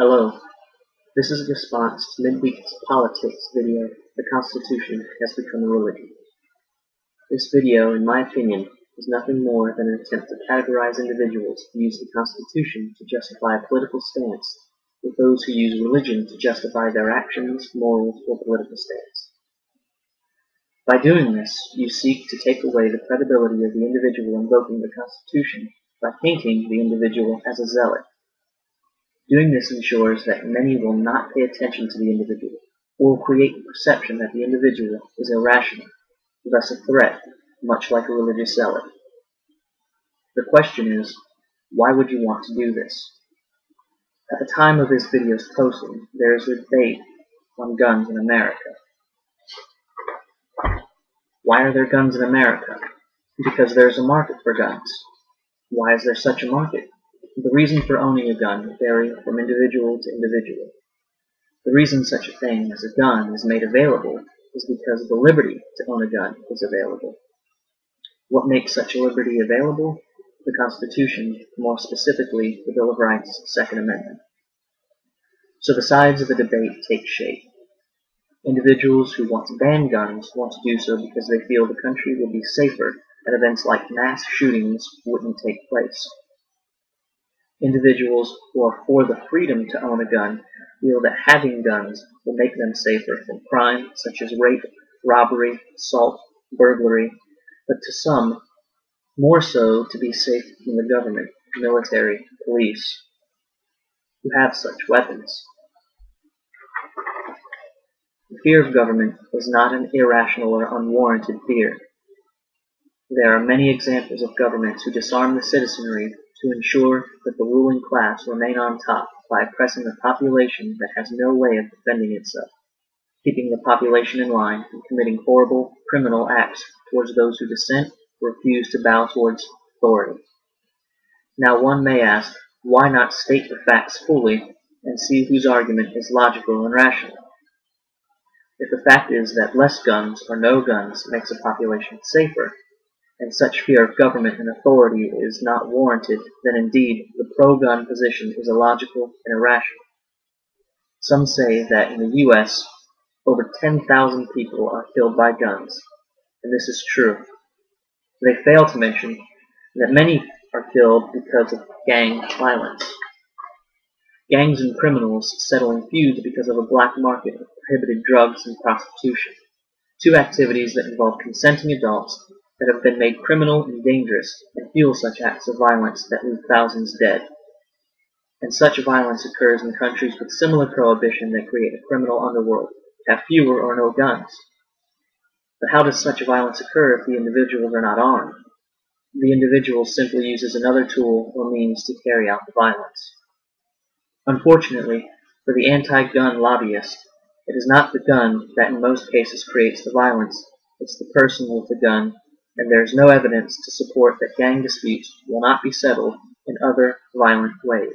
Hello, this is a response to midweek's politics video, The Constitution Has Become a Religion. This video, in my opinion, is nothing more than an attempt to categorize individuals who use the Constitution to justify a political stance with those who use religion to justify their actions, morals, or political stance. By doing this, you seek to take away the credibility of the individual invoking the Constitution by painting the individual as a zealot. Doing this ensures that many will not pay attention to the individual, or will create the perception that the individual is irrational, thus a threat, much like a religious zealot. The question is, why would you want to do this? At the time of this video's posting, there is a debate on guns in America. Why are there guns in America? Because there is a market for guns. Why is there such a market? The reason for owning a gun vary from individual to individual. The reason such a thing as a gun is made available is because the liberty to own a gun is available. What makes such a liberty available? The Constitution, more specifically the Bill of Rights' Second Amendment. So the sides of the debate take shape. Individuals who want to ban guns want to do so because they feel the country will be safer and events like mass shootings wouldn't take place. Individuals who are for the freedom to own a gun feel that having guns will make them safer from crime such as rape, robbery, assault, burglary, but to some, more so to be safe from the government, military, police, who have such weapons. The fear of government is not an irrational or unwarranted fear. There are many examples of governments who disarm the citizenry to ensure that the ruling class remain on top by oppressing a population that has no way of defending itself, keeping the population in line and committing horrible, criminal acts towards those who dissent or refuse to bow towards authority. Now one may ask, why not state the facts fully and see whose argument is logical and rational? If the fact is that less guns or no guns makes a population safer, and such fear of government and authority is not warranted, then indeed the pro-gun position is illogical and irrational. Some say that in the U.S., over 10,000 people are killed by guns, and this is true. They fail to mention that many are killed because of gang violence. Gangs and criminals settle in feuds because of a black market of prohibited drugs and prostitution, two activities that involve consenting adults that have been made criminal and dangerous and fuel such acts of violence that leave thousands dead. And such violence occurs in countries with similar prohibition that create a criminal underworld, have fewer or no guns. But how does such violence occur if the individuals are not armed? The individual simply uses another tool or means to carry out the violence. Unfortunately, for the anti-gun lobbyist, it is not the gun that in most cases creates the violence, it's the person with the gun, and there is no evidence to support that gang disputes will not be settled in other violent ways.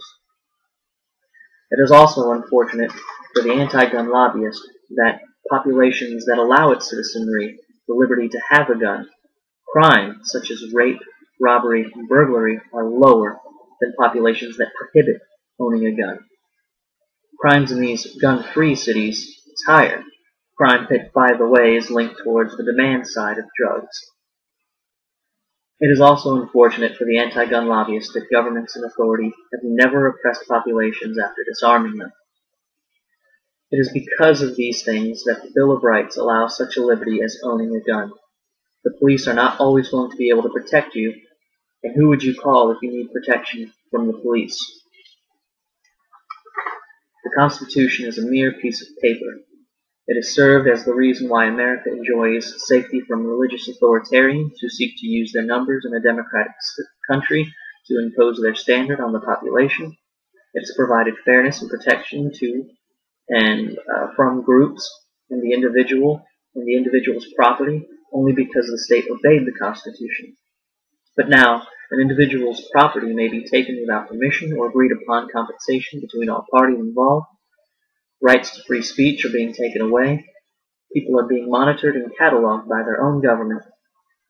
It is also unfortunate for the anti-gun lobbyist that populations that allow its citizenry the liberty to have a gun, crime such as rape, robbery, and burglary are lower than populations that prohibit owning a gun. Crimes in these gun-free cities is higher. Crime, by the way, is linked towards the demand side of drugs. It is also unfortunate for the anti-gun lobbyists that governments and authority have never oppressed populations after disarming them. It is because of these things that the Bill of Rights allows such a liberty as owning a gun. The police are not always going to be able to protect you, and who would you call if you need protection from the police? The Constitution is a mere piece of paper. It has served as the reason why America enjoys safety from religious authoritarians who seek to use their numbers in a democratic country to impose their standard on the population. It has provided fairness and protection to and from groups and the individual's property only because the state obeyed the Constitution. But now, an individual's property may be taken without permission or agreed upon compensation between all parties involved. Rights to free speech are being taken away. People are being monitored and cataloged by their own government.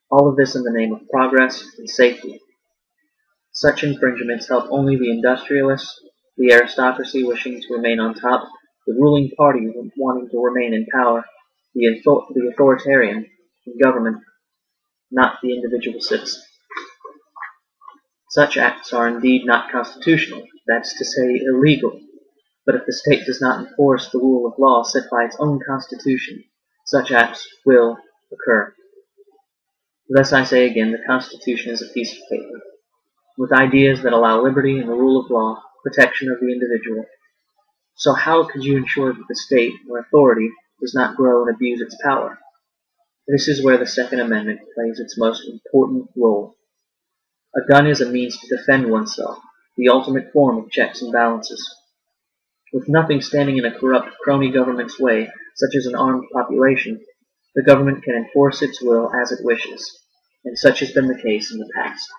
All of this in the name of progress and safety. Such infringements help only the industrialists the aristocracy wishing to remain on top, the ruling party wanting to remain in power, the authoritarian in government, not the individual citizen. Such acts are indeed not constitutional, that is to say, illegal, but if the state does not enforce the rule of law set by its own constitution, such acts will occur. Thus I say again, the Constitution is a piece of paper, with ideas that allow liberty and the rule of law, protection of the individual. So how could you ensure that the state, or authority, does not grow and abuse its power? This is where the Second Amendment plays its most important role. A gun is a means to defend oneself, the ultimate form of checks and balances. With nothing standing in a corrupt crony government's way, such as an armed population, the government can enforce its will as it wishes, and such has been the case in the past.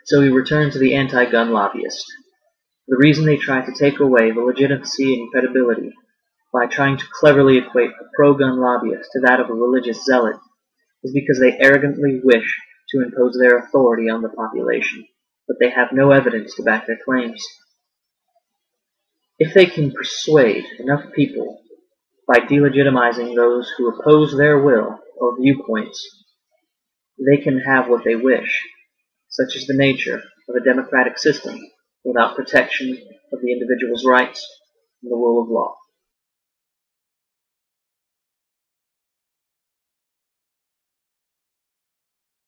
So we return to the anti-gun lobbyist. The reason they try to take away the legitimacy and credibility by trying to cleverly equate a pro-gun lobbyist to that of a religious zealot is because they arrogantly wish to impose their authority on the population, but they have no evidence to back their claims. If they can persuade enough people by delegitimizing those who oppose their will or viewpoints, they can have what they wish. Such is the nature of a democratic system without protection of the individual's rights and the rule of law.